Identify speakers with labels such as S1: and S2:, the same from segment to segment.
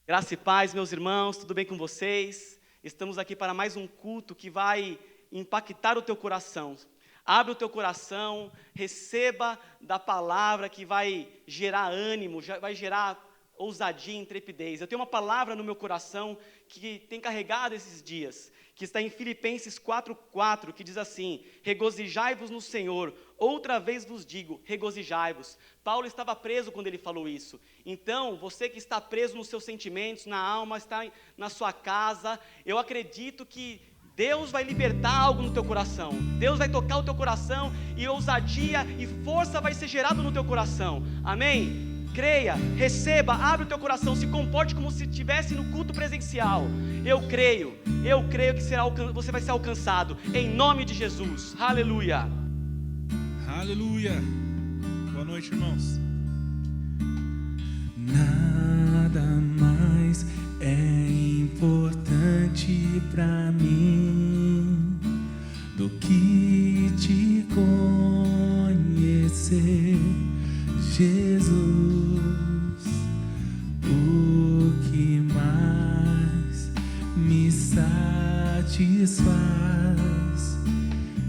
S1: Graça e paz, meus irmãos, tudo bem com vocês? Estamos aqui para mais um culto que vai impactar o teu coração. Abre o teu coração, receba da palavra que vai gerar ânimo, vai gerar ousadia e intrepidez. Eu tenho uma palavra no meu coração que tem carregado esses dias, que está em Filipenses 4:4, que diz assim: regozijai-vos no Senhor, outra vez vos digo, regozijai-vos. Paulo estava preso quando ele falou isso. Então, você que está preso nos seus sentimentos, na alma, está na sua casa, eu acredito que Deus vai libertar algo no teu coração. Deus vai tocar o teu coração e ousadia e força vai ser gerado no teu coração. Amém? Creia, receba, abre o teu coração, se comporte como se estivesse no culto presencial. Eu creio que você vai ser alcançado, em nome de Jesus. Aleluia.
S2: Aleluia. Boa noite, irmãos.
S3: Nada mais é importante pra mim do que te conhecer, Jesus. O que mais me satisfaz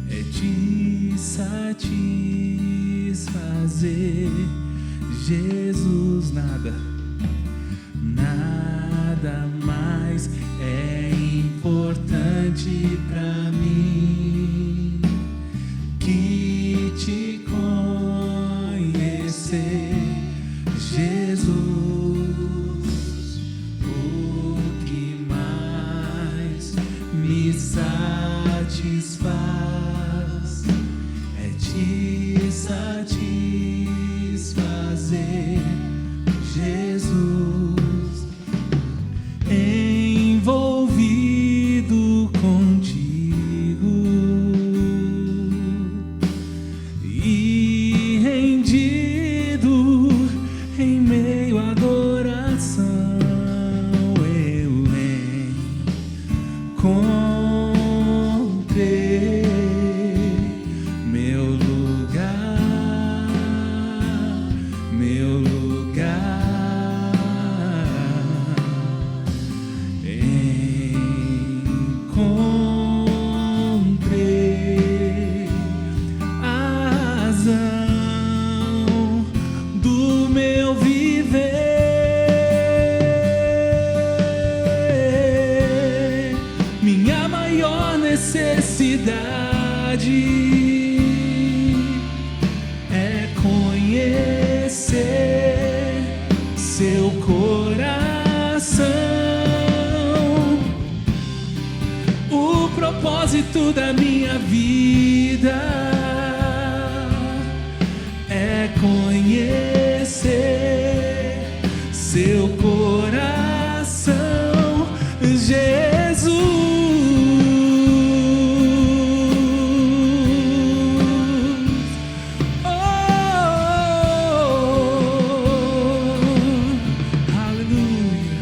S3: é te satisfazer, Jesus. Nada mais é importante pra mim que te conhecer, Jesus. O que mais me satisfaz é te satisfazer, Jesus. Envolvido contigo e rendido em meio à adoração, eu encontrei meu lugar, meu lugar. Encontrei a razão do meu viver, minha maior necessidade é conhecer seu coração. O propósito da minha vida é conhecer seu coração, Jesus. Oh, aleluia.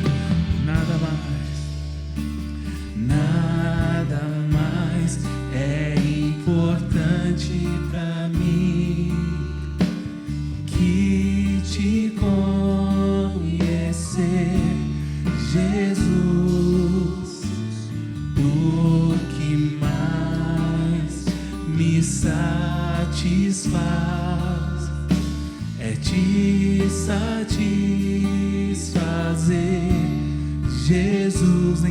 S3: Nada mais é importante pra mim que te conhecer, Jesus. O que mais me satisfaz é te satisfazer, Jesus.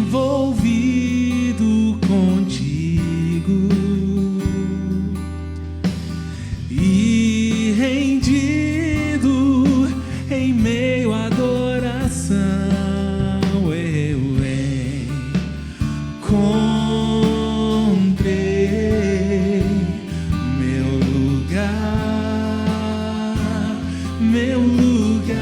S3: Envolvido contigo e rendido em meio à adoração, eu encontrei meu lugar, meu lugar.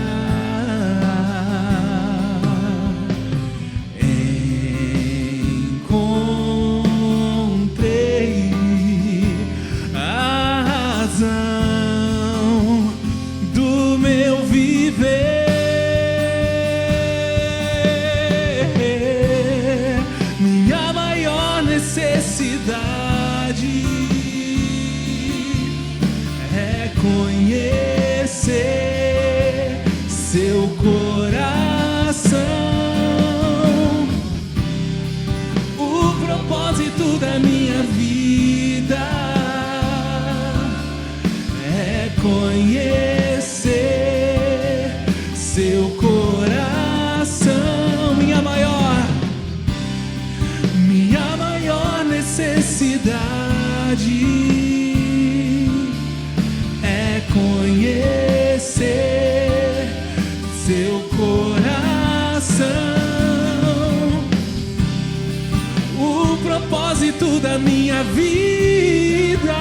S3: felicidade é conhecer seu coração. O propósito da minha vida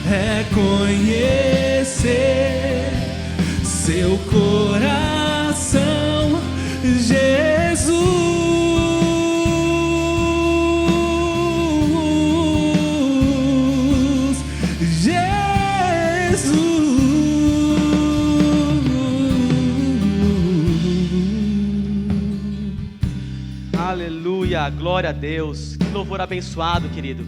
S3: é conhecer seu coração, Jesus.
S1: Aleluia, glória a Deus. Que louvor abençoado, querido.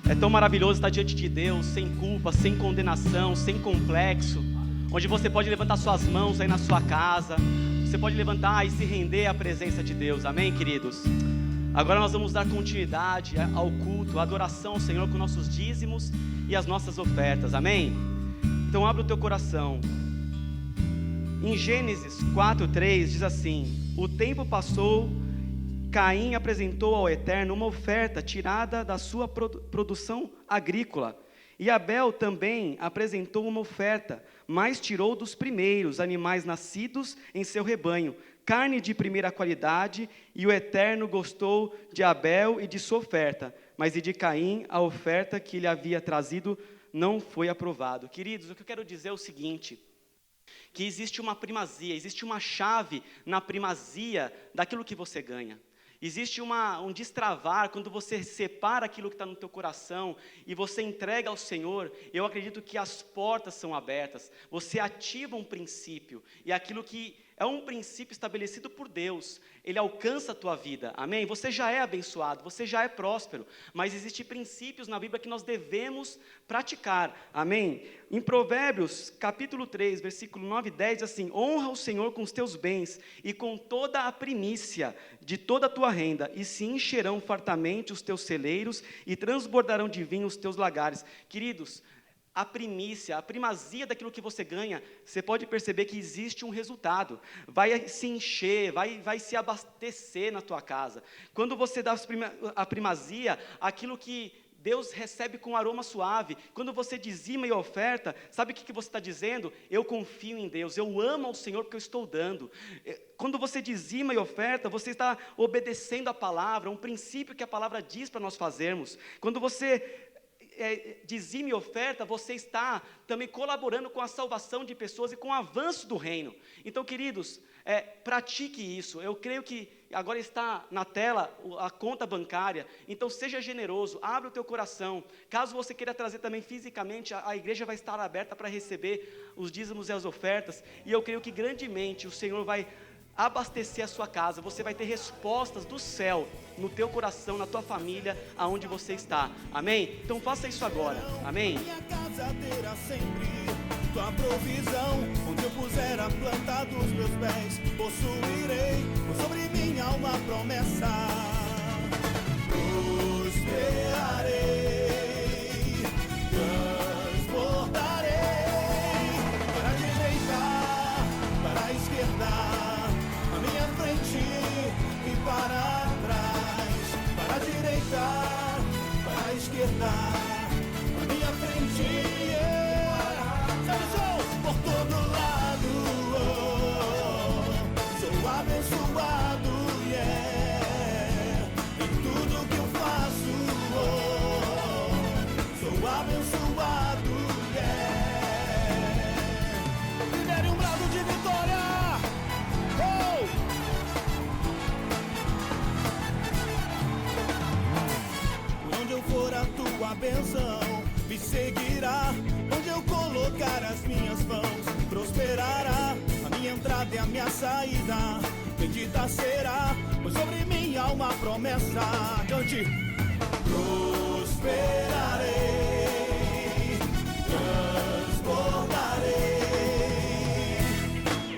S1: É tão maravilhoso estar diante de Deus, sem culpa, sem condenação, sem complexo, onde você pode levantar suas mãos aí na sua casa, você pode levantar e se render à presença de Deus, amém, queridos? Agora nós vamos dar continuidade ao culto, à adoração ao Senhor com nossos dízimos e as nossas ofertas, amém? Então abre o teu coração. Em Gênesis 4:3 diz assim: o tempo passou, Caim apresentou ao Eterno uma oferta tirada da sua produção agrícola. E Abel também apresentou uma oferta, mas tirou dos primeiros animais nascidos em seu rebanho, carne de primeira qualidade, e o Eterno gostou de Abel e de sua oferta, mas de Caim a oferta que ele havia trazido não foi aprovado. Queridos, o que eu quero dizer é o seguinte: que existe uma primazia, existe uma chave na primazia daquilo que você ganha. Existe um destravar quando você separa aquilo que está no teu coração e você entrega ao Senhor. Eu acredito que as portas são abertas, você ativa um princípio, e aquilo que é um princípio estabelecido por Deus, ele alcança a tua vida, amém? Você já é abençoado, você já é próspero, mas existem princípios na Bíblia que nós devemos praticar, amém? Em Provérbios, capítulo 3, versículo 9 e 10, diz assim: honra o Senhor com os teus bens e com toda a primícia de toda a tua renda, e se encherão fartamente os teus celeiros e transbordarão de vinho os teus lagares. Queridos, a primícia, a primazia daquilo que você ganha, você pode perceber que existe um resultado, vai se encher, vai se abastecer na tua casa. Quando você dá a primazia, aquilo que Deus recebe com aroma suave. Quando você dizima e oferta, sabe o que você está dizendo? Eu confio em Deus, eu amo ao Senhor porque eu estou dando. Quando você dizima e oferta, você está obedecendo a palavra, um princípio que a palavra diz para nós fazermos. Quando você dizima e oferta, você está também colaborando com a salvação de pessoas e com o avanço do reino. Então, queridos, pratique isso. Eu creio que agora está na tela a conta bancária, então seja generoso, abra o teu coração. Caso você queira trazer também fisicamente, a igreja vai estar aberta para receber os dízimos e as ofertas, e eu creio que grandemente o Senhor vai abastecer a sua casa, você vai ter respostas do céu no teu coração, na tua família, aonde você está, amém? Então faça isso agora, amém?
S4: Minha casa terá sempre tua provisão, onde eu puser a planta dos meus pés, possuirei sobre minha alma promessa, prosperarei, transportarei, para a direita, para a esquerda, à minha frente e para trás, para a direita, para a esquerda, à minha frente, por todo lado, sou abençoado, em tudo que eu faço, sou abençoado, libere um brado de vitória, Por onde eu for a tua bênção me seguirá, onde eu colocar as minhas mãos, prosperará a minha entrada e a minha saída, bendita será, pois sobre mim há uma promessa, cante, prosperarei, transbordarei,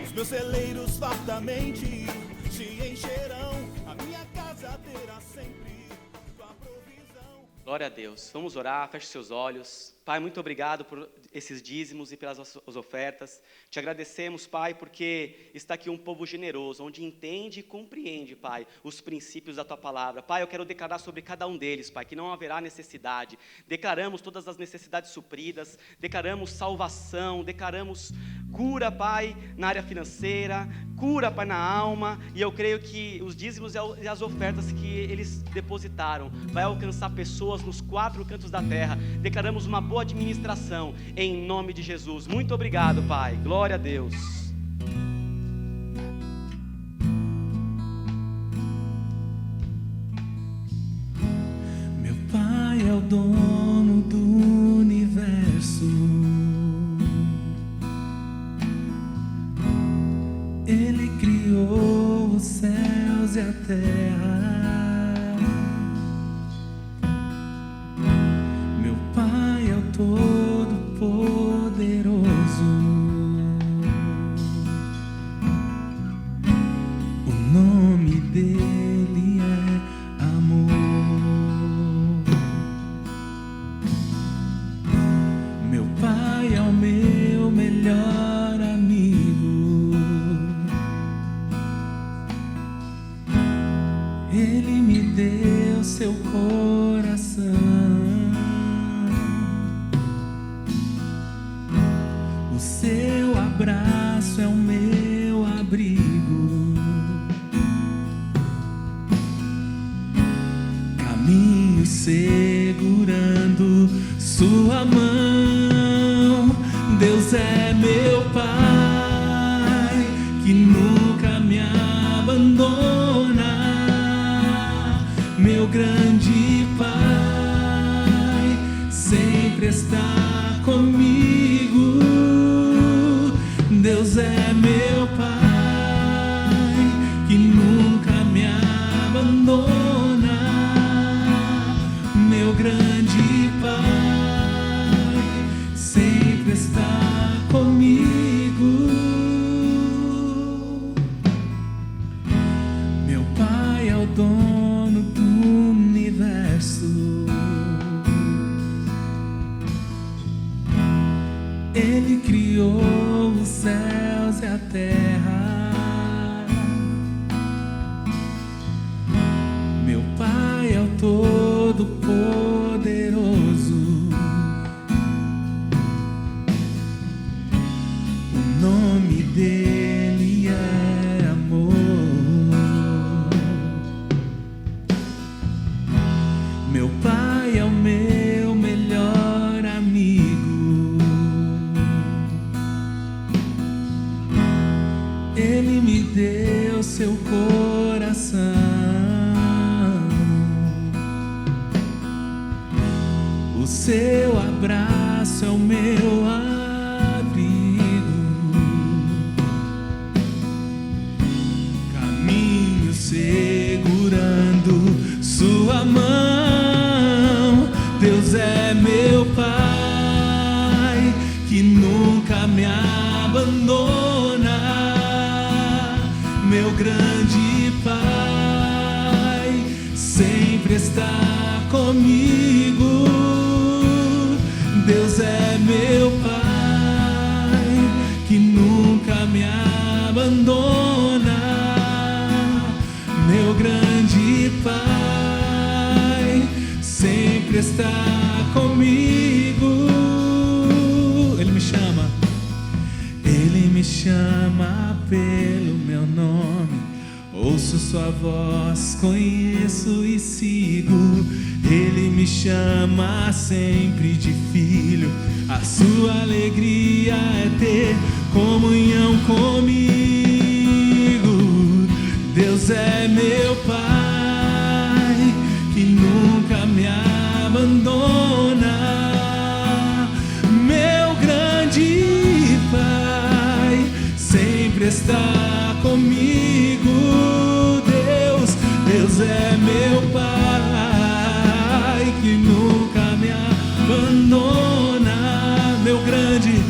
S4: os meus celeiros fartamente se encherão, a minha casa terá sempre tua provisão.
S1: Glória a Deus. Vamos orar, feche seus olhos. Pai, muito obrigado por esses dízimos e pelas as ofertas. Te agradecemos, Pai, porque está aqui um povo generoso, onde entende e compreende, Pai, os princípios da Tua palavra. Pai, eu quero declarar sobre cada um deles, Pai, que não haverá necessidade. Declaramos todas as necessidades supridas, declaramos salvação, declaramos cura, Pai, na área financeira, cura, Pai, na alma. E eu creio que os dízimos e as ofertas que eles depositaram vai alcançar pessoas nos 4 cantos da terra. Declaramos uma boa administração, em nome de Jesus. Muito obrigado, Pai. Glória a Deus.
S3: Meu Pai é o dono do universo. Ele criou os céus e a terra. Meu Pai é o Todo-Poderoso. O nome dele é amor. Meu Pai é o meu melhor amigo. Ele me deu seu coração. O seu abraço é o meu abrigo. Caminho segurando sua mão. Deus é meu Pai, que nunca me abandona. Meu grande Pai sempre está comigo. Deus é meu Pai, que nunca me abandona. Meu grande Pai sempre está comigo. Meu Pai é o dono do universo. Ele criou os céus e a terra. Meu Pai é o Todo-Poderoso. O nome dele é amor. Meu Pai é o meu melhor amigo. Ele me deu seu coração. O seu abraço é o meu abrigo. Caminho segurando sua mão. Deus é meu Pai, que nunca me abandona. Meu grande Pai sempre está comigo. Deus é meu Pai, que nunca me abandona. Meu grande Pai sempre está comigo. Ele me chama. Ele me chama pelo meu nome. Ouço sua voz, conheço e sigo. Ele me chama sempre de filho. A sua alegria é ter comunhão comigo. Deus é meu Pai, que nunca me abandona. Meu grande Pai sempre está comigo. Deus é meu Pai, que nunca me abandona. Meu grande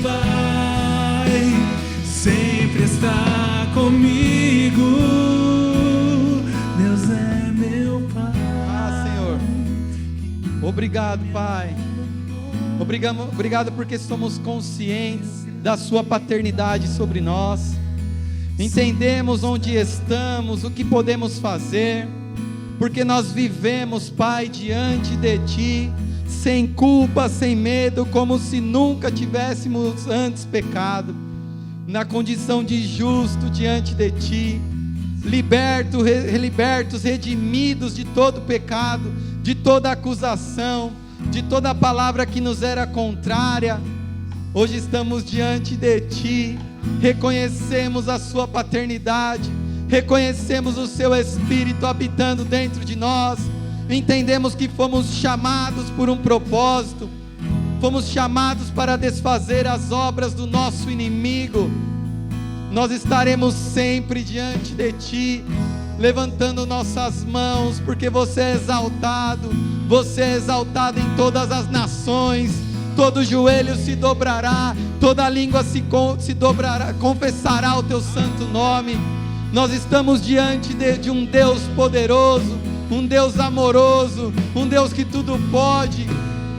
S3: Pai sempre está comigo. Deus é meu Pai.
S5: Senhor, obrigado, Pai. Obrigado porque somos conscientes da sua paternidade sobre nós. Entendemos onde estamos, o que podemos fazer, porque nós vivemos, Pai, diante de Ti, sem culpa, sem medo, como se nunca tivéssemos antes pecado, na condição de justo diante de Ti, libertos, redimidos de todo pecado, de toda acusação, de toda palavra que nos era contrária. Hoje estamos diante de Ti, reconhecemos a Sua paternidade, reconhecemos o Seu Espírito habitando dentro de nós, entendemos que fomos chamados por um propósito, fomos chamados para desfazer as obras do nosso inimigo. Nós estaremos sempre diante de Ti, levantando nossas mãos, porque Você é exaltado em todas as nações. Todo joelho se dobrará, toda língua se dobrará, confessará o Teu santo nome. Nós estamos diante de um Deus poderoso, um Deus amoroso, um Deus que tudo pode,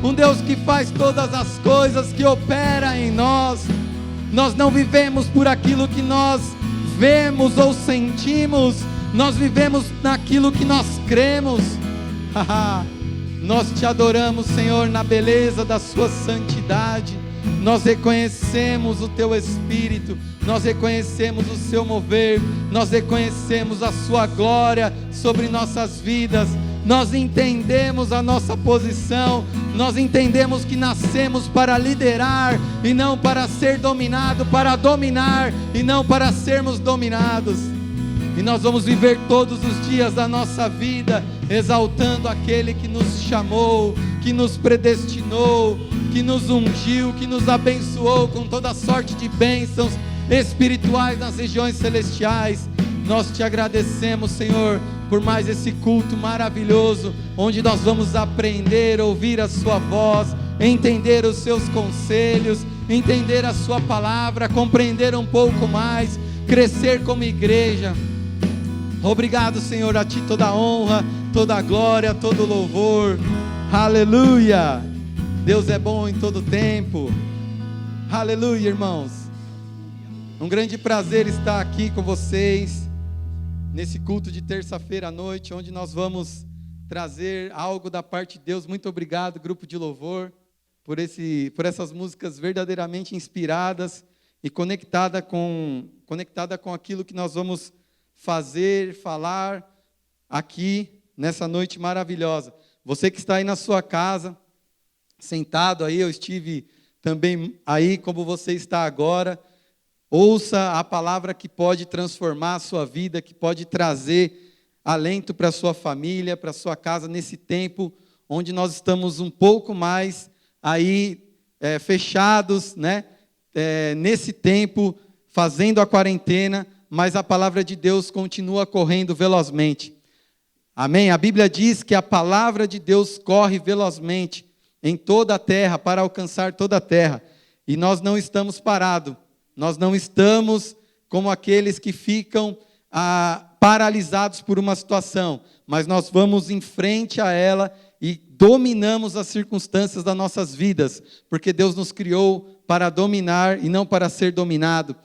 S5: um Deus que faz todas as coisas, que opera em nós. Nós não vivemos por aquilo que nós vemos ou sentimos, nós vivemos naquilo que nós cremos. Nós Te adoramos, Senhor, na beleza da Sua santidade. Nós reconhecemos o Teu Espírito, nós reconhecemos o Seu mover, nós reconhecemos a Sua glória sobre nossas vidas. Nós entendemos a nossa posição, nós entendemos que nascemos para liderar e não para ser dominado, para dominar e não para sermos dominados. E nós vamos viver todos os dias da nossa vida exaltando aquele que nos chamou, que nos predestinou, que nos ungiu, que nos abençoou com toda sorte de bênçãos espirituais nas regiões celestiais. Nós Te agradecemos, Senhor, por mais esse culto maravilhoso, onde nós vamos aprender a ouvir a Sua voz, entender os Seus conselhos, entender a Sua palavra, compreender um pouco mais, crescer como igreja. Obrigado, Senhor, a Ti toda a honra, toda a glória, todo o louvor. Aleluia! Deus é bom em todo tempo. Aleluia, irmãos. Um grande prazer estar aqui com vocês nesse culto de terça-feira à noite, onde nós vamos trazer algo da parte de Deus. Muito obrigado, grupo de louvor, por essas músicas verdadeiramente inspiradas e conectada com aquilo que nós vamos falar aqui nessa noite maravilhosa. Você que está aí na sua casa, sentado aí, eu estive também aí como você está agora. Ouça a palavra que pode transformar a sua vida, que pode trazer alento para a sua família, para a sua casa, nesse tempo onde nós estamos um pouco mais aí fechados, né? Nesse tempo, fazendo a quarentena, mas a palavra de Deus continua correndo velozmente. Amém? A Bíblia diz que a palavra de Deus corre velozmente em toda a terra, para alcançar toda a terra. E nós não estamos parados. Nós não estamos como aqueles que ficam paralisados por uma situação, mas nós vamos em frente a ela e dominamos as circunstâncias das nossas vidas, porque Deus nos criou para dominar e não para ser dominado.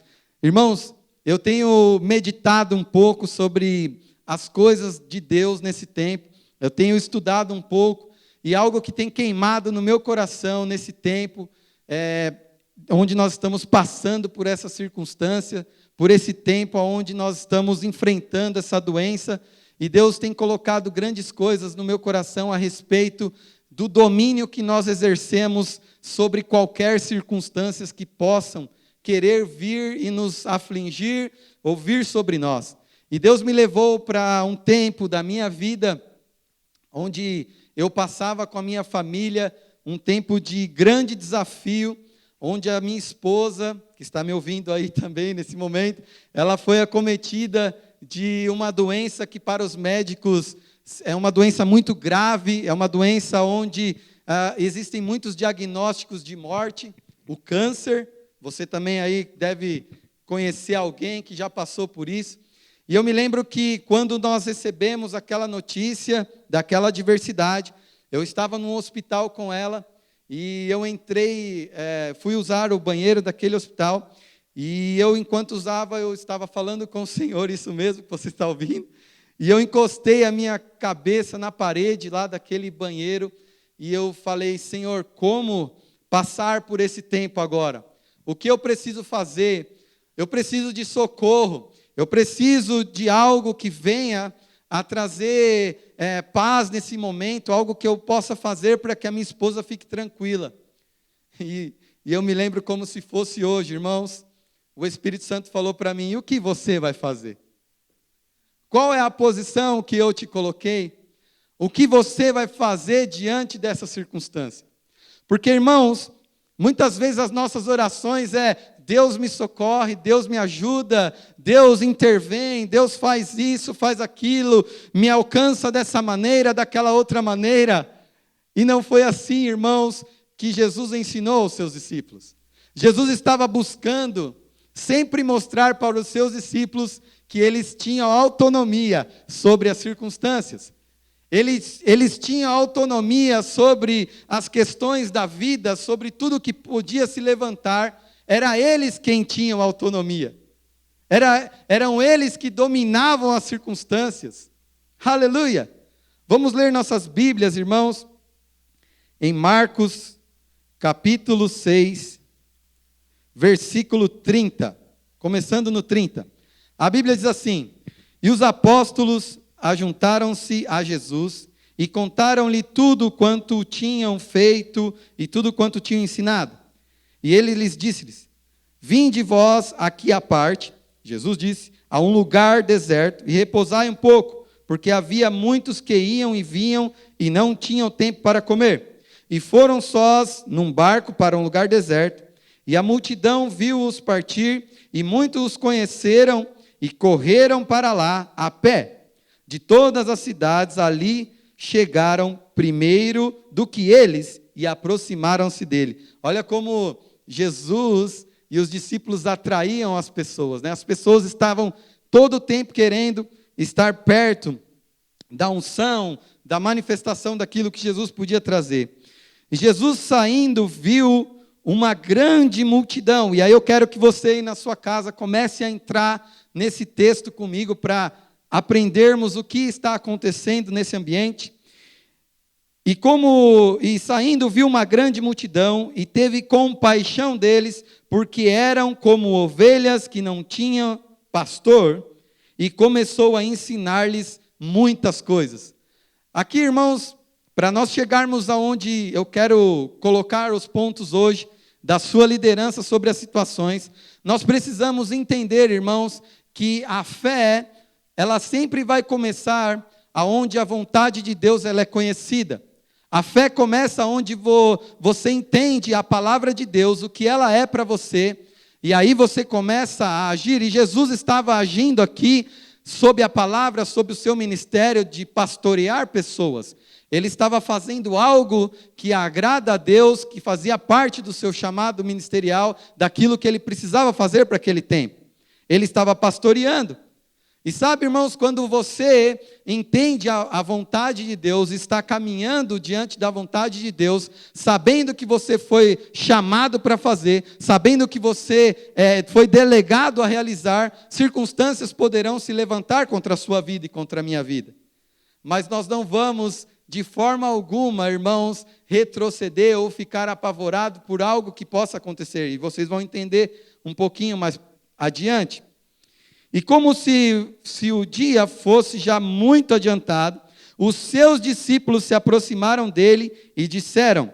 S5: Irmãos, eu tenho meditado um pouco sobre as coisas de Deus nesse tempo, eu tenho estudado um pouco, e algo que tem queimado no meu coração nesse tempo, onde nós estamos passando por essa circunstância, por esse tempo onde nós estamos enfrentando essa doença, e Deus tem colocado grandes coisas no meu coração a respeito do domínio que nós exercemos sobre qualquer circunstância que possam querer vir e nos afligir ou vir sobre nós. E Deus me levou para um tempo da minha vida onde eu passava com a minha família um tempo de grande desafio, onde a minha esposa, que está me ouvindo aí também nesse momento, ela foi acometida de uma doença que para os médicos é uma doença muito grave, é uma doença onde existem muitos diagnósticos de morte, o câncer. Você também aí deve conhecer alguém que já passou por isso. E eu me lembro que quando nós recebemos aquela notícia daquela adversidade, Eu estava num hospital com ela e eu entrei, fui usar o banheiro daquele hospital e eu, enquanto usava, eu estava falando com o Senhor, isso mesmo que você está ouvindo, e eu encostei a minha cabeça na parede lá daquele banheiro e eu falei: Senhor, como passar por esse tempo agora? O que eu preciso fazer? Eu preciso de socorro, eu preciso de algo que venha a trazer paz nesse momento, algo que eu possa fazer para que a minha esposa fique tranquila. E eu me lembro como se fosse hoje, irmãos, o Espírito Santo falou para mim: e o que você vai fazer? Qual é a posição que eu te coloquei? O que você vai fazer diante dessa circunstância? Porque, irmãos, muitas vezes as nossas orações Deus me socorre, Deus me ajuda, Deus intervém, Deus faz isso, faz aquilo, me alcança dessa maneira, daquela outra maneira. E não foi assim, irmãos, que Jesus ensinou aos seus discípulos. Jesus estava buscando sempre mostrar para os seus discípulos que eles tinham autonomia sobre as circunstâncias. Eles tinham autonomia sobre as questões da vida, sobre tudo que podia se levantar. Era eles quem tinham autonomia. Eram eles que dominavam as circunstâncias. Aleluia! Vamos ler nossas Bíblias, irmãos, em Marcos, capítulo 6, versículo 30. Começando no 30. A Bíblia diz assim: e os apóstolos ajuntaram-se a Jesus e contaram-lhe tudo quanto tinham feito e tudo quanto tinham ensinado. E ele lhes disse-lhes: vinde vós aqui à parte, Jesus disse, a um lugar deserto e repousai um pouco, porque havia muitos que iam e vinham e não tinham tempo para comer. E foram sós num barco para um lugar deserto, e a multidão viu-os partir, e muitos os conheceram e correram para lá a pé. De todas as cidades ali chegaram primeiro do que eles e aproximaram-se dele. Olha como Jesus e os discípulos atraíam as pessoas, né? As pessoas estavam todo o tempo querendo estar perto da unção, da manifestação daquilo que Jesus podia trazer. E Jesus, saindo, viu uma grande multidão. E aí eu quero que você aí na sua casa comece a entrar nesse texto comigo para aprendermos o que está acontecendo nesse ambiente. E saindo viu uma grande multidão e teve compaixão deles, porque eram como ovelhas que não tinham pastor, e começou a ensinar-lhes muitas coisas. Aqui, irmãos, para nós chegarmos aonde eu quero colocar os pontos hoje da sua liderança sobre as situações, nós precisamos entender, irmãos, que a fé, ela sempre vai começar aonde a vontade de Deus ela é conhecida. A fé começa onde você entende a palavra de Deus, o que ela é para você, e aí você começa a agir. E Jesus estava agindo aqui sob a palavra, sob o seu ministério de pastorear pessoas. Ele estava fazendo algo que agrada a Deus, que fazia parte do seu chamado ministerial, daquilo que ele precisava fazer para aquele tempo. Ele estava pastoreando. E sabe, irmãos, quando você entende a vontade de Deus, está caminhando diante da vontade de Deus, sabendo que você foi chamado para fazer, sabendo que você foi delegado a realizar, circunstâncias poderão se levantar contra a sua vida e contra a minha vida. Mas nós não vamos, de forma alguma, irmãos, retroceder ou ficar apavorado por algo que possa acontecer. E vocês vão entender um pouquinho mais adiante. E como se o dia fosse já muito adiantado, os seus discípulos se aproximaram dele e disseram: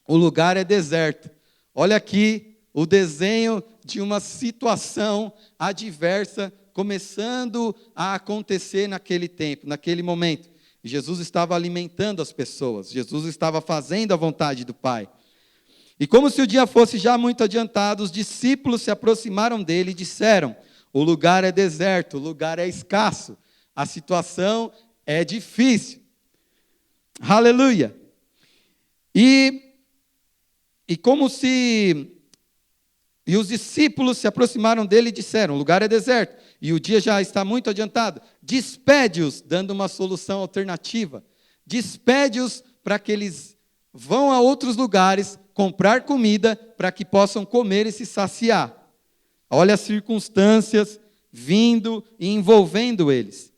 S5: o lugar é deserto. Olha aqui o desenho de uma situação adversa começando a acontecer naquele tempo, naquele momento. Jesus estava alimentando as pessoas, Jesus estava fazendo a vontade do Pai. E como se o dia fosse já muito adiantado, os discípulos se aproximaram dele e disseram: o lugar é deserto, o lugar é escasso, a situação é difícil. Aleluia! E os discípulos se aproximaram dele e disseram: o lugar é deserto, e o dia já está muito adiantado. Despede-os, dando uma solução alternativa. Despede-os para que eles vão a outros lugares comprar comida para que possam comer e se saciar. Olha as circunstâncias vindo e envolvendo eles.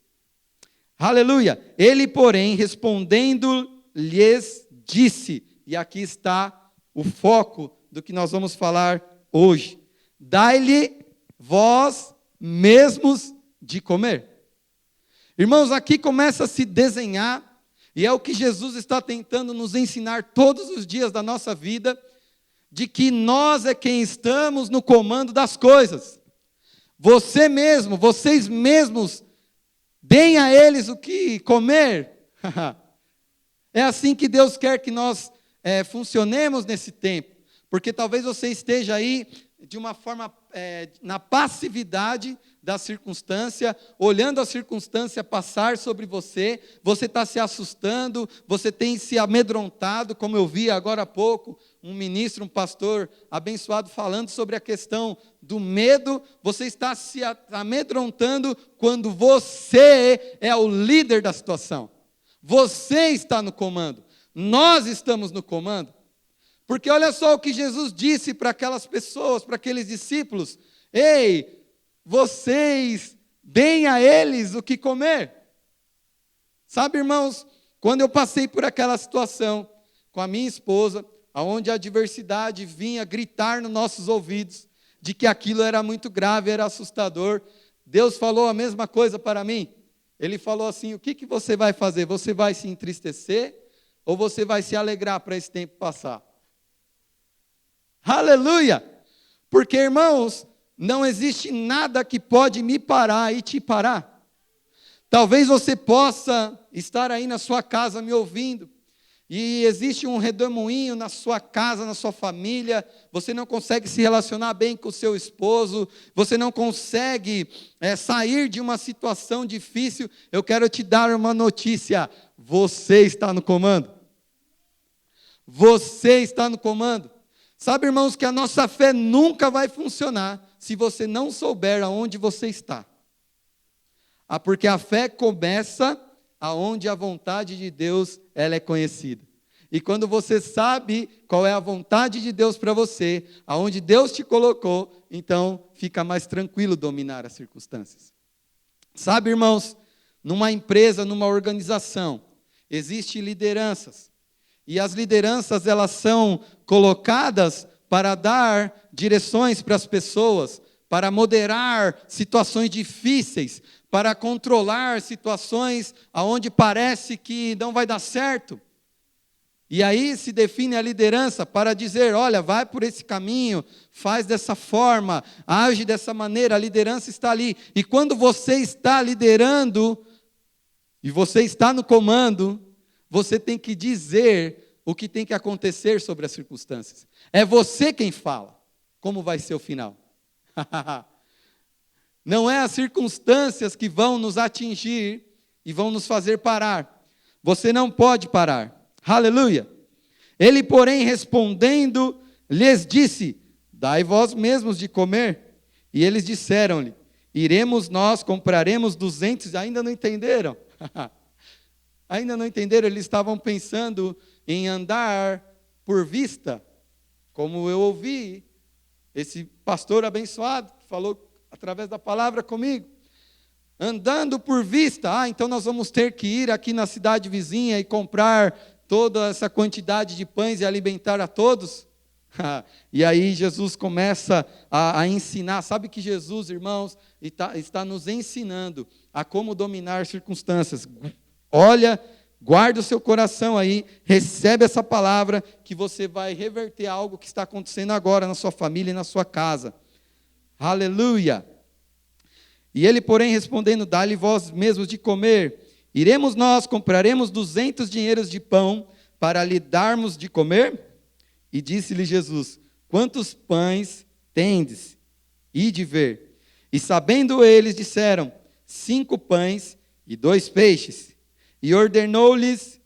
S5: Aleluia! Ele, porém, respondendo, lhes disse, e aqui está o foco do que nós vamos falar hoje: dai-lhe vós mesmos de comer. Irmãos, aqui começa a se desenhar, e é o que Jesus está tentando nos ensinar todos os dias da nossa vida, de que nós é quem estamos no comando das coisas. Você mesmo, vocês mesmos, deem a eles o que comer. É assim que Deus quer que nós funcionemos nesse tempo. Porque talvez você esteja aí de uma forma, na passividade da circunstância, olhando a circunstância passar sobre você, você está se assustando, você tem se amedrontado, como eu vi agora há pouco, um ministro, um pastor abençoado falando sobre a questão do medo. Você está se amedrontando quando você é o líder da situação. Você está no comando. Nós estamos no comando. Porque olha só o que Jesus disse para aquelas pessoas, para aqueles discípulos: ei, vocês deem a eles o que comer. Sabe, irmãos, quando eu passei por aquela situação com a minha esposa, onde a adversidade vinha gritar nos nossos ouvidos, de que aquilo era muito grave, era assustador, Deus falou a mesma coisa para mim. Ele falou assim: o que você vai fazer? Você vai se entristecer ou você vai se alegrar para esse tempo passar? Aleluia! Porque, irmãos, não existe nada que pode me parar e te parar. Talvez você possa estar aí na sua casa me ouvindo, e existe um redemoinho na sua casa, na sua família, você não consegue se relacionar bem com o seu esposo, você não consegue sair de uma situação difícil. Eu quero te dar uma notícia: você está no comando. Você está no comando. Sabe, irmãos, que a nossa fé nunca vai funcionar se você não souber aonde você está. Porque a fé começa aonde a vontade de Deus ela é conhecida. E quando você sabe qual é a vontade de Deus para você, aonde Deus te colocou, então fica mais tranquilo dominar as circunstâncias. Sabe, irmãos, numa empresa, numa organização, existem lideranças. E as lideranças, elas são colocadas para dar direções para as pessoas, para moderar situações difíceis, para controlar situações onde parece que não vai dar certo. E aí se define a liderança para dizer: olha, vai por esse caminho, faz dessa forma, age dessa maneira. A liderança está ali. E quando você está liderando, e você está no comando, você tem que dizer o que tem que acontecer sobre as circunstâncias. É você quem fala como vai ser o final. Não é as circunstâncias que vão nos atingir e vão nos fazer parar. Você não pode parar. Aleluia. Ele, porém, respondendo, lhes disse: dai vós mesmos de comer. E eles disseram-lhe: iremos nós, compraremos 200. Ainda não entenderam. Ainda não entenderam. Eles estavam pensando em andar por vista, como eu ouvi esse pastor abençoado que falou através da palavra comigo. Andando por vista, então nós vamos ter que ir aqui na cidade vizinha e comprar toda essa quantidade de pães e alimentar a todos. E aí Jesus começa a ensinar. Sabe que Jesus, irmãos, está nos ensinando a como dominar circunstâncias. Olha, guarda o seu coração aí, recebe essa palavra que você vai reverter algo que está acontecendo agora na sua família e na sua casa. Aleluia! E ele, porém, respondendo: dá-lhe vós mesmos de comer. Iremos nós, compraremos 200 dinheiros de pão para lhe darmos de comer? E disse-lhe Jesus: quantos pães tendes? Ide ver. E sabendo eles, disseram: 5 pães e 2 peixes. E ordenou-lhes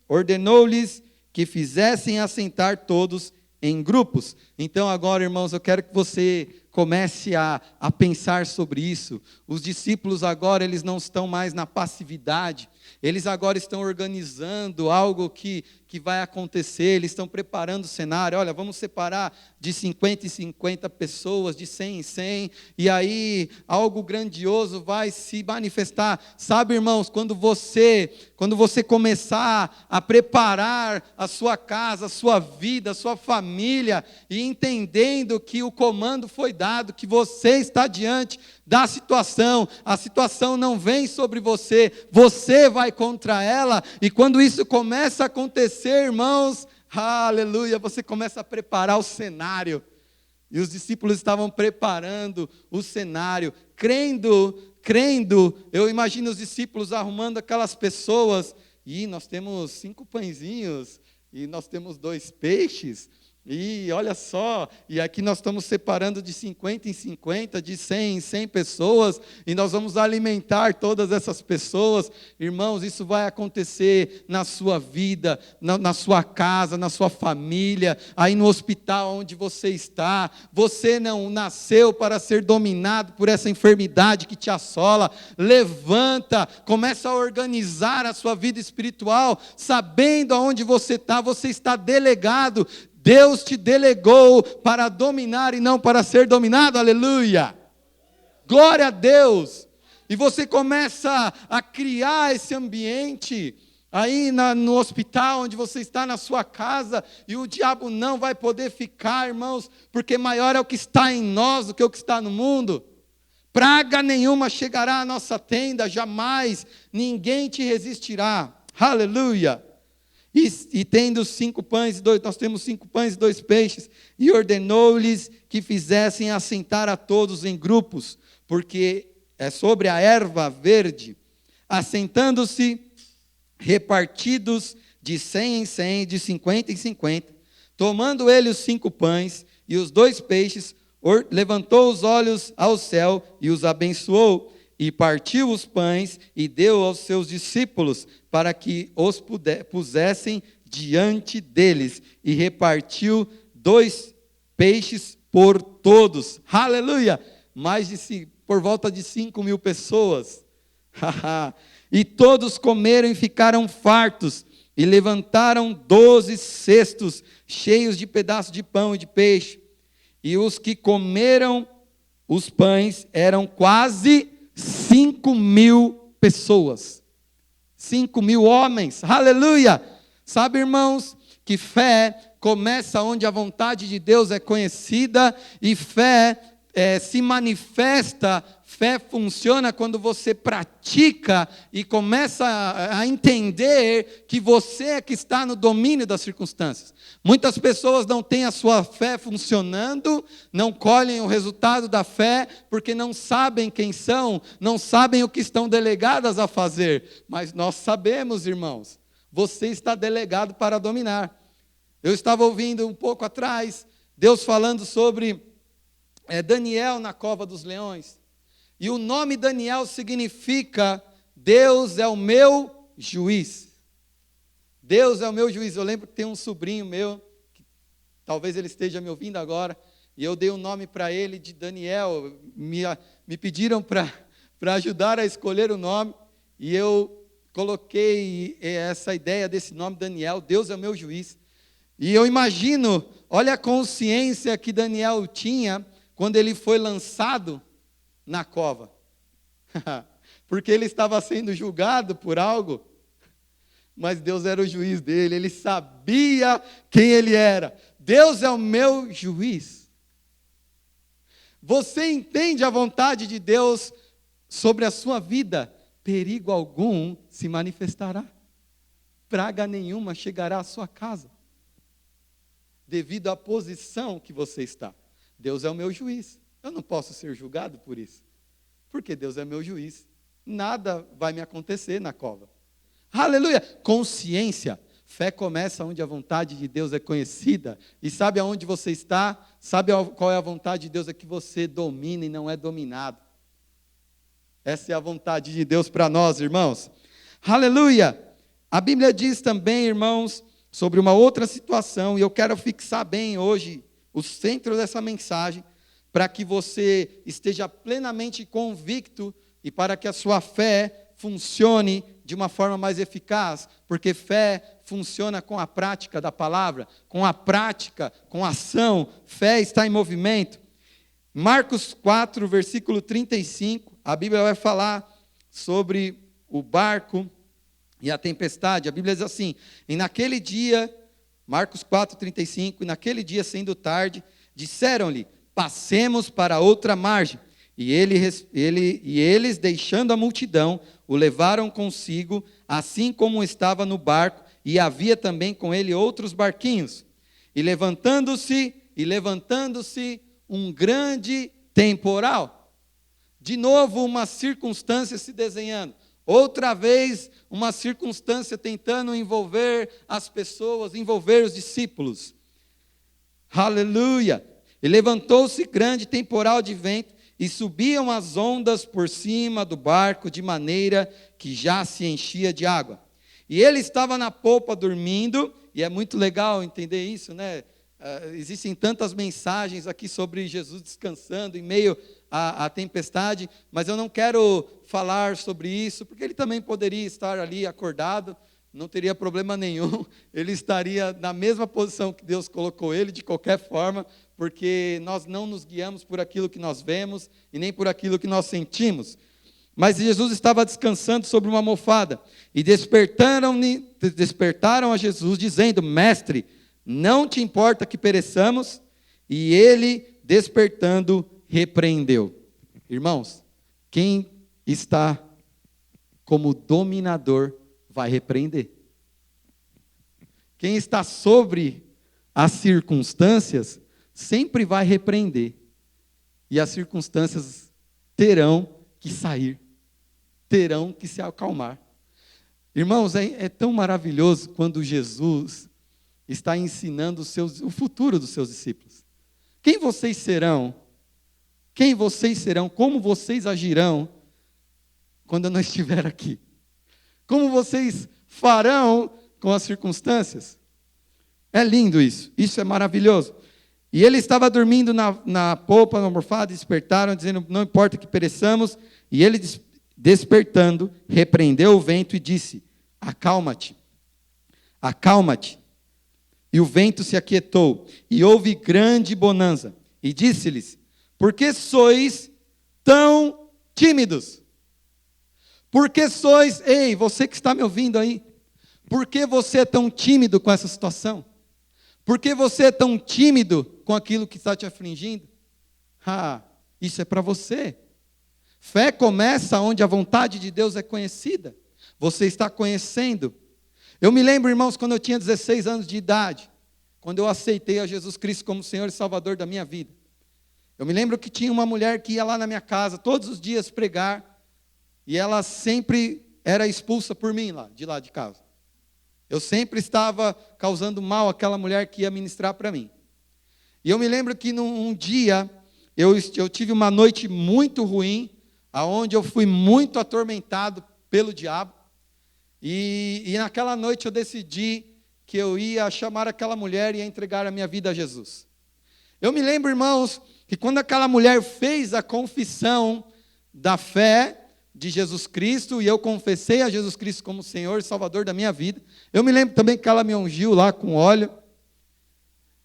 S5: que fizessem assentar todos em grupos. Então agora, irmãos, eu quero que você comece a pensar sobre isso. Os discípulos agora, eles não estão mais na passividade. Eles agora estão organizando algo que que vai acontecer, eles estão preparando o cenário. Olha, vamos separar de 50 em 50 pessoas, de 100 em 100, e aí algo grandioso vai se manifestar. Sabe, irmãos, quando você começar a preparar a sua casa, a sua vida, a sua família, e entendendo que o comando foi dado, que você está diante da situação, a situação não vem sobre você, você vai contra ela, e quando isso começa a acontecer, irmãos, aleluia, você começa a preparar o cenário, e os discípulos estavam preparando o cenário, crendo, eu imagino os discípulos arrumando aquelas pessoas, e nós temos 5 pãezinhos, e nós temos 2 peixes, e olha só, e aqui nós estamos separando de 50 em 50, de 100 em 100 pessoas, e nós vamos alimentar todas essas pessoas. Irmãos, isso vai acontecer na sua vida, na sua casa, na sua família, aí no hospital onde você está. Você não nasceu para ser dominado por essa enfermidade que te assola. Levanta, começa a organizar a sua vida espiritual, sabendo aonde você está delegado. Deus te delegou para dominar e não para ser dominado, aleluia, glória a Deus, e você começa a criar esse ambiente, aí no hospital, onde você está na sua casa, e o diabo não vai poder ficar, irmãos, porque maior é o que está em nós do que o que está no mundo. Praga nenhuma chegará à nossa tenda, jamais, ninguém te resistirá, aleluia. E tendo 5 pães e 2, nós temos 5 pães e 2 peixes, e ordenou-lhes que fizessem assentar a todos em grupos, porque é sobre a erva verde, assentando-se, repartidos de 100 em 100, de 50 em 50, tomando ele os 5 pães e os 2 peixes, levantou os olhos ao céu e os abençoou, e partiu os pães e deu aos seus discípulos, para que os pusessem diante deles, e repartiu 2 peixes por todos, aleluia, por volta de 5.000 pessoas, e todos comeram e ficaram fartos, e levantaram 12 cestos, cheios de pedaços de pão e de peixe, e os que comeram os pães eram quase 5.000 pessoas, 5.000 homens, aleluia. Sabe, irmãos, que fé começa onde a vontade de Deus é conhecida, e fé se manifesta, fé funciona quando você pratica e começa a entender que você é que está no domínio das circunstâncias. Muitas pessoas não têm a sua fé funcionando, não colhem o resultado da fé, porque não sabem quem são, não sabem o que estão delegadas a fazer. Mas nós sabemos, irmãos, você está delegado para dominar. Eu estava ouvindo um pouco atrás, Deus falando sobre Daniel na cova dos leões. E o nome Daniel significa Deus é o meu juiz. Deus é o meu juiz. Eu lembro que tem um sobrinho meu, que talvez ele esteja me ouvindo agora, e eu dei um nome para ele de Daniel. Me pediram para ajudar a escolher o nome, e eu coloquei essa ideia desse nome, Daniel, Deus é o meu juiz. E eu imagino, olha a consciência que Daniel tinha quando ele foi lançado na cova. Porque ele estava sendo julgado por algo, mas Deus era o juiz dele, ele sabia quem ele era. Deus é o meu juiz. Você entende a vontade de Deus sobre a sua vida? Perigo algum se manifestará, praga nenhuma chegará à sua casa, devido à posição que você está. Deus é o meu juiz, eu não posso ser julgado por isso, porque Deus é meu juiz, nada vai me acontecer na cova. Aleluia! Consciência, fé começa onde a vontade de Deus é conhecida, e sabe aonde você está? Sabe qual é a vontade de Deus? É que você domina e não é dominado. Essa é a vontade de Deus para nós, irmãos. Aleluia! A Bíblia diz também, irmãos, sobre uma outra situação, e eu quero fixar bem hoje o centro dessa mensagem, para que você esteja plenamente convicto e para que a sua fé funcione de uma forma mais eficaz, porque fé funciona com a prática da palavra, com a prática, com a ação. Fé está em movimento. Marcos 4, versículo 35, a Bíblia vai falar sobre o barco e a tempestade. A Bíblia diz assim: e naquele dia, Marcos 4, 35, e naquele dia, sendo tarde, disseram-lhe: passemos para outra margem. E eles, deixando a multidão, o levaram consigo, assim como estava no barco, e havia também com ele outros barquinhos. E levantando-se um grande temporal. De novo, uma circunstância se desenhando. Outra vez, uma circunstância tentando envolver as pessoas, envolver os discípulos. Aleluia! E levantou-se grande temporal de vento, e subiam as ondas por cima do barco, de maneira que já se enchia de água. E ele estava na polpa dormindo, e é muito legal entender isso, né? Existem tantas mensagens aqui sobre Jesus descansando em meio à tempestade, mas eu não quero falar sobre isso, porque ele também poderia estar ali acordado, não teria problema nenhum, ele estaria na mesma posição que Deus colocou ele, de qualquer forma, porque nós não nos guiamos por aquilo que nós vemos, e nem por aquilo que nós sentimos. Mas Jesus estava descansando sobre uma almofada, e despertaram a Jesus, dizendo: Mestre, não te importa que pereçamos? E ele, despertando, repreendeu. Irmãos, quem está como dominador vai repreender. Quem está sobre as circunstâncias sempre vai repreender. E as circunstâncias terão que sair, terão que se acalmar. Irmãos, é tão maravilhoso quando Jesus está ensinando o futuro dos seus discípulos. Quem vocês serão? Quem vocês serão? Como vocês agirão quando eu não estiver aqui? Como vocês farão com as circunstâncias? É lindo isso. Isso é maravilhoso. E ele estava dormindo na polpa, na almofada, despertaram, dizendo: não importa que pereçamos. E ele, despertando, repreendeu o vento e disse: acalma-te, acalma-te. E o vento se aquietou, e houve grande bonança. E disse-lhes: por que sois tão tímidos? Por que sois, ei, você que está me ouvindo aí, por que você é tão tímido com essa situação? Por que você é tão tímido com aquilo que está te afligindo? Isso é para você. Fé começa onde a vontade de Deus é conhecida. Você está conhecendo. Eu me lembro, irmãos, quando eu tinha 16 anos de idade, quando eu aceitei a Jesus Cristo como Senhor e Salvador da minha vida. Eu me lembro que tinha uma mulher que ia lá na minha casa todos os dias pregar, e ela sempre era expulsa por mim de lá de casa. Eu sempre estava causando mal àquela mulher que ia ministrar para mim. E eu me lembro que num dia, eu tive uma noite muito ruim, aonde eu fui muito atormentado pelo diabo. E naquela noite eu decidi que eu ia chamar aquela mulher e ia entregar a minha vida a Jesus. Eu me lembro, irmãos, que quando aquela mulher fez a confissão da fé de Jesus Cristo, e eu confessei a Jesus Cristo como Senhor e Salvador da minha vida, eu me lembro também que ela me ungiu lá com óleo.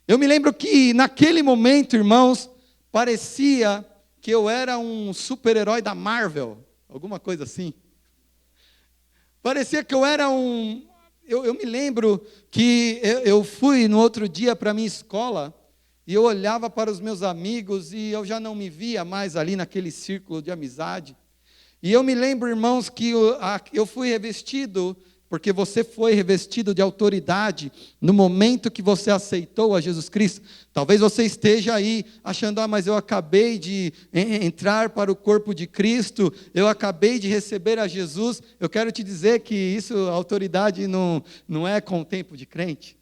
S5: Eu me lembro que naquele momento, irmãos, parecia que eu era um super-herói da Marvel, alguma coisa assim. Parecia que eu era eu me lembro que eu fui no outro dia para a minha escola, e eu olhava para os meus amigos, e eu já não me via mais ali naquele círculo de amizade. E eu me lembro, irmãos, que eu fui revestido, porque você foi revestido de autoridade no momento que você aceitou a Jesus Cristo. Talvez você esteja aí achando: mas eu acabei de entrar para o corpo de Cristo, eu acabei de receber a Jesus. Eu quero te dizer que a autoridade não é com o tempo de crente.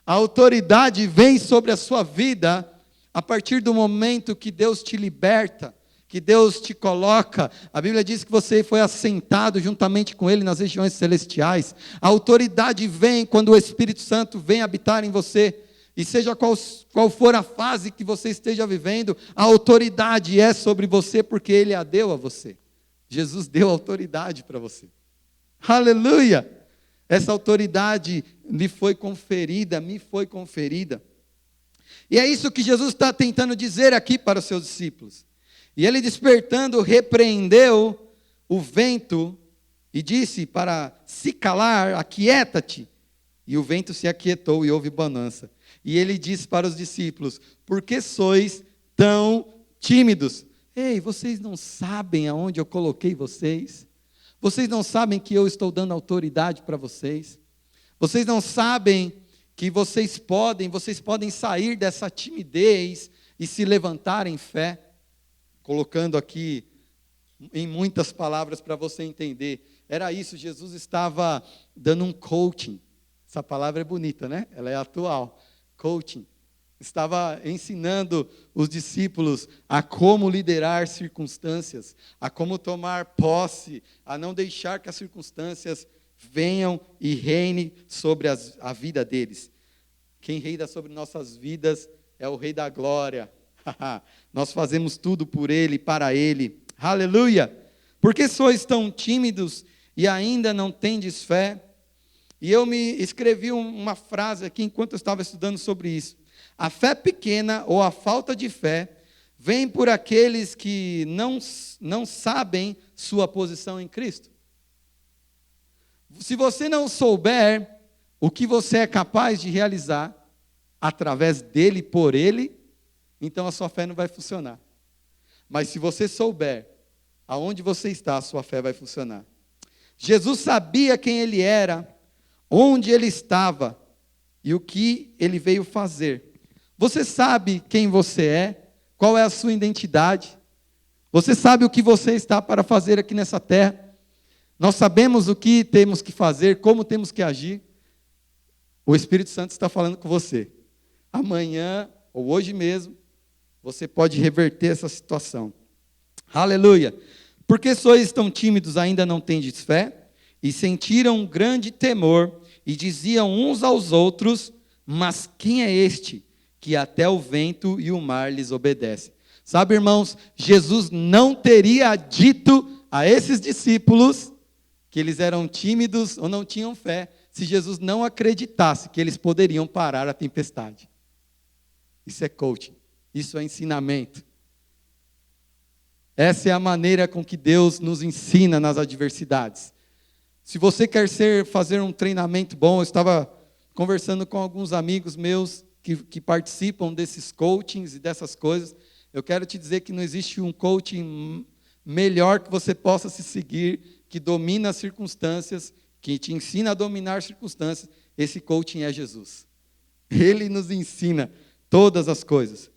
S5: A autoridade vem sobre a sua vida a partir do momento que Deus te liberta, que Deus te coloca. A Bíblia diz que você foi assentado juntamente com Ele nas regiões celestiais. A autoridade vem quando o Espírito Santo vem habitar em você. E seja qual for a fase que você esteja vivendo, a autoridade é sobre você, porque Ele a deu a você. Jesus deu autoridade para você. Aleluia! Essa autoridade lhe foi conferida, me foi conferida. E é isso que Jesus está tentando dizer aqui para os seus discípulos. E ele, despertando, repreendeu o vento e disse para se calar: aquieta-te. E o vento se aquietou e houve bonança. E ele disse para os discípulos: por que sois tão tímidos? Ei, vocês não sabem aonde eu coloquei vocês? Vocês não sabem que eu estou dando autoridade para vocês? Vocês não sabem que vocês podem sair dessa timidez e se levantar em fé? Colocando aqui em muitas palavras para você entender. Era isso, Jesus estava dando um coaching. Essa palavra é bonita, né? Ela é atual. Coaching. Estava ensinando os discípulos a como liderar circunstâncias, a como tomar posse, a não deixar que as circunstâncias venham e reinem sobre a vida deles. Quem reina sobre nossas vidas é o Rei da Glória. Nós fazemos tudo por Ele, para Ele. Aleluia! Por que sois tão tímidos e ainda não tendes fé? E eu me escrevi uma frase aqui enquanto eu estava estudando sobre isso. A fé pequena ou a falta de fé vem por aqueles que não sabem sua posição em Cristo. Se você não souber o que você é capaz de realizar através dele, por ele, então a sua fé não vai funcionar. Mas se você souber aonde você está, a sua fé vai funcionar. Jesus sabia quem ele era, onde ele estava e o que ele veio fazer. Você sabe quem você é? Qual é a sua identidade? Você sabe o que você está para fazer aqui nessa terra? Nós sabemos o que temos que fazer, como temos que agir. O Espírito Santo está falando com você. Amanhã, ou hoje mesmo, você pode reverter essa situação. Aleluia! Por que sois tão tímidos, ainda não tendes fé? E sentiram um grande temor, e diziam uns aos outros: mas quem é este que até o vento e o mar lhes obedecem? Sabe, irmãos, Jesus não teria dito a esses discípulos que eles eram tímidos ou não tinham fé, se Jesus não acreditasse que eles poderiam parar a tempestade. Isso é coaching, isso é ensinamento. Essa é a maneira com que Deus nos ensina nas adversidades. Se você quer fazer um treinamento bom, eu estava conversando com alguns amigos meus que participam desses coachings e dessas coisas. Eu quero te dizer que não existe um coaching melhor que você possa se seguir, que domina as circunstâncias, que te ensina a dominar circunstâncias. Esse coaching é Jesus. Ele nos ensina todas as coisas.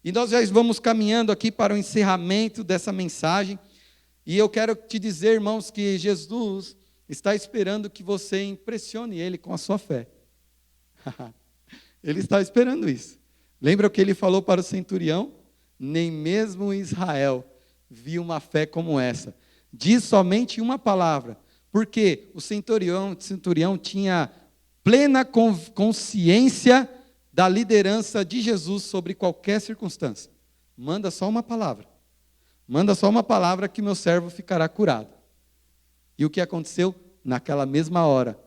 S5: E nós já vamos caminhando aqui para o encerramento dessa mensagem. E eu quero te dizer, irmãos, que Jesus está esperando que você impressione Ele com a sua fé. Ele está esperando isso. Lembra o que Ele falou para o centurião? Nem mesmo Israel viu uma fé como essa. Diz somente uma palavra. Porque o centurião tinha plena consciência da liderança de Jesus sobre qualquer circunstância. Manda só uma palavra. Manda só uma palavra que meu servo ficará curado. E o que aconteceu? Naquela mesma hora,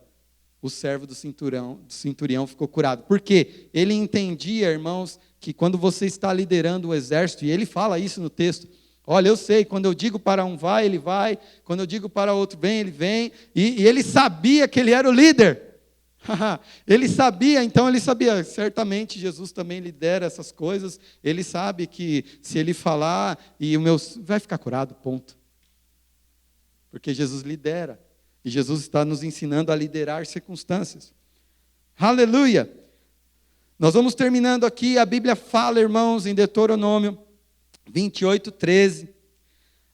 S5: o servo do centurião ficou curado. Porque ele entendia, irmãos, que quando você está liderando o exército, e ele fala isso no texto, olha, eu sei, quando eu digo para um vai, ele vai, quando eu digo para outro vem, ele vem, e ele sabia que ele era o líder. Ele sabia, certamente Jesus também lidera essas coisas, ele sabe que se ele falar, e o meu vai ficar curado, ponto. Porque Jesus lidera, e Jesus está nos ensinando a liderar circunstâncias. Aleluia! Nós vamos terminando aqui, a Bíblia fala, irmãos, em Deuteronômio 28:13,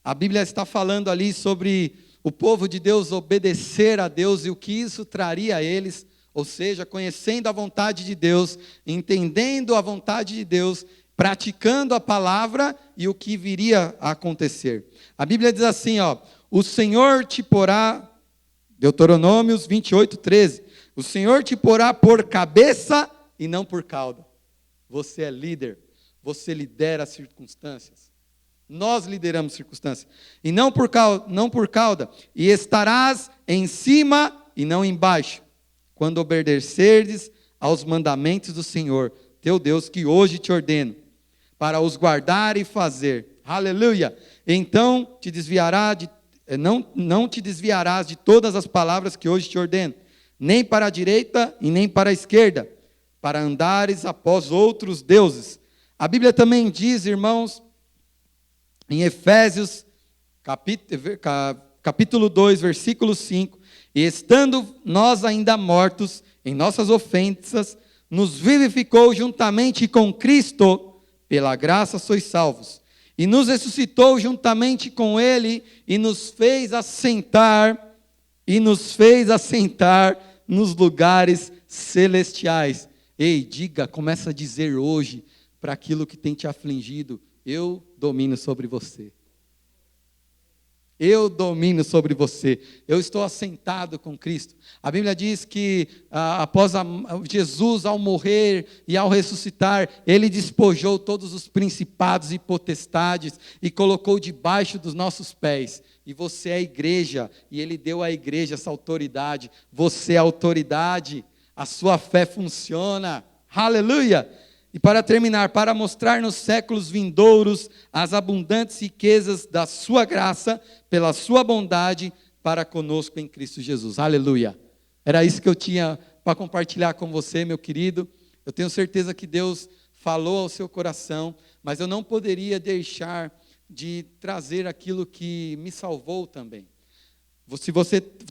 S5: a Bíblia está falando ali sobre o povo de Deus obedecer a Deus e o que isso traria a eles, ou seja, conhecendo a vontade de Deus, entendendo a vontade de Deus, praticando a palavra e o que viria a acontecer. A Bíblia diz assim, o Senhor te porá, Deuteronômios 28:13, o Senhor te porá por cabeça e não por cauda. Você é líder, você lidera as circunstâncias. Nós lideramos circunstâncias. E não por cauda. E estarás em cima e não embaixo, quando obedecerdes aos mandamentos do Senhor, teu Deus, que hoje te ordeno, para os guardar e fazer. Aleluia! Então não te desviarás de todas as palavras que hoje te ordeno, nem para a direita e nem para a esquerda, para andares após outros deuses. A Bíblia também diz, irmãos, em Efésios, capítulo 2, versículo 5, e estando nós ainda mortos em nossas ofensas, nos vivificou juntamente com Cristo, pela graça sois salvos, e nos ressuscitou juntamente com Ele, e nos fez assentar nos lugares celestiais. Ei, começa a dizer hoje, para aquilo que tem te afligido, eu domino sobre você. Eu domino sobre você. Eu estou assentado com Cristo. A Bíblia diz que após Jesus, ao morrer e ao ressuscitar, Ele despojou todos os principados e potestades e colocou debaixo dos nossos pés. E você é a igreja, e Ele deu à igreja essa autoridade. Você é a autoridade, a sua fé funciona. Aleluia! E para terminar, para mostrar nos séculos vindouros as abundantes riquezas da sua graça, pela sua bondade, para conosco em Cristo Jesus. Aleluia. Era isso que eu tinha para compartilhar com você, meu querido. Eu tenho certeza que Deus falou ao seu coração, mas eu não poderia deixar de trazer aquilo que me salvou também.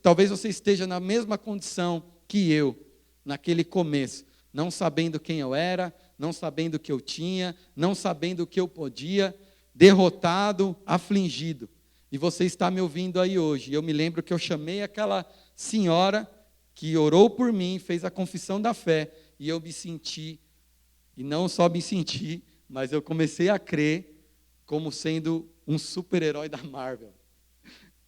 S5: Talvez você esteja na mesma condição que eu, naquele começo, não sabendo quem eu era, não sabendo o que eu tinha, não sabendo o que eu podia, derrotado, afligido. E você está me ouvindo aí hoje. Eu me lembro que eu chamei aquela senhora que orou por mim, fez a confissão da fé, e eu me senti, e não só me senti, mas eu comecei a crer como sendo um super-herói da Marvel.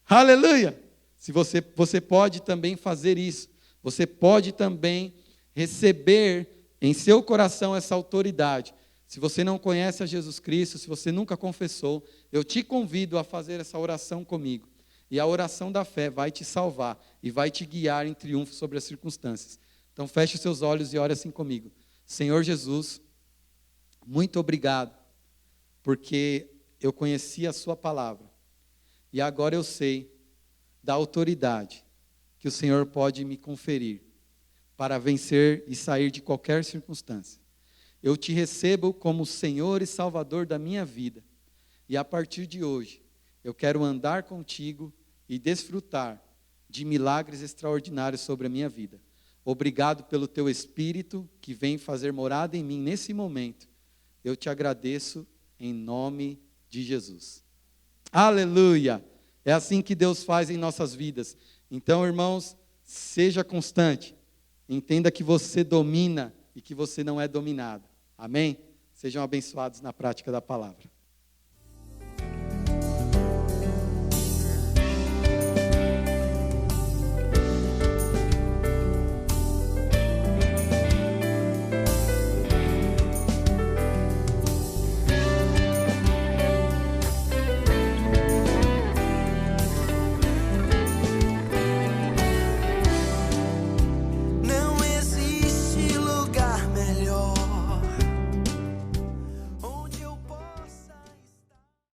S5: Aleluia! Se você pode também fazer isso. Você pode também receber em seu coração essa autoridade. Se você não conhece a Jesus Cristo, se você nunca confessou, eu te convido a fazer essa oração comigo. E a oração da fé vai te salvar e vai te guiar em triunfo sobre as circunstâncias. Então feche os seus olhos e ore assim comigo. Senhor Jesus, muito obrigado, porque eu conheci a sua palavra. E agora eu sei da autoridade que o Senhor pode me conferir para vencer e sair de qualquer circunstância. Eu te recebo como Senhor e Salvador da minha vida. E a partir de hoje, eu quero andar contigo e desfrutar de milagres extraordinários sobre a minha vida. Obrigado pelo teu Espírito que vem fazer morada em mim nesse momento. Eu te agradeço em nome de Jesus. Aleluia! É assim que Deus faz em nossas vidas. Então, irmãos, seja constante. Entenda que você domina e que você não é dominado. Amém? Sejam abençoados na prática da palavra.